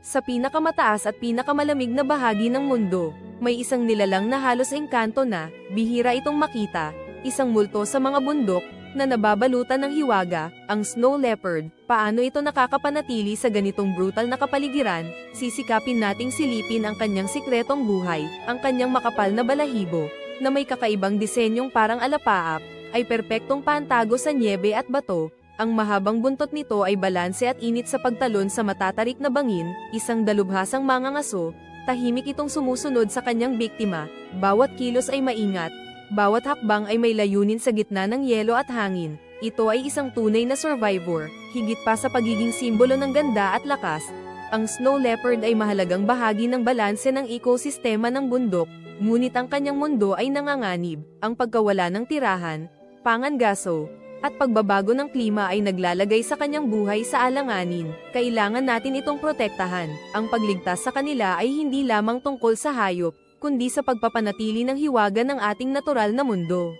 Sa pinakamataas at pinakamalamig na bahagi ng mundo, may isang nilalang na halos engkanto na, bihira itong makita, isang multo sa mga bundok, na nababalutan ng hiwaga, ang snow leopard. Paano ito nakakapanatili sa ganitong brutal na kapaligiran? Sisikapin nating silipin ang kanyang sikretong buhay, ang kanyang makapal na balahibo, na may kakaibang disenyong parang alapaap, ay perpektong pantago sa nyebe at bato. Ang mahabang buntot nito ay balanse at init sa pagtalon sa matatarik na bangin, isang dalubhasang mangangaso, tahimik itong sumusunod sa kanyang biktima, bawat kilos ay maingat, bawat hakbang ay may layunin sa gitna ng yelo at hangin. Ito ay isang tunay na survivor, higit pa sa pagiging simbolo ng ganda at lakas. Ang snow leopard ay mahalagang bahagi ng balanse ng ekosistema ng bundok, ngunit ang kanyang mundo ay nanganganib, ang pagkawala ng tirahan, pangangaso, at pagbabago ng klima ay naglalagay sa kanyang buhay sa alanganin. Kailangan natin itong protektahan. Ang pagligtas sa kanila ay hindi lamang tungkol sa hayop, kundi sa pagpapanatili ng hiwaga ng ating natural na mundo.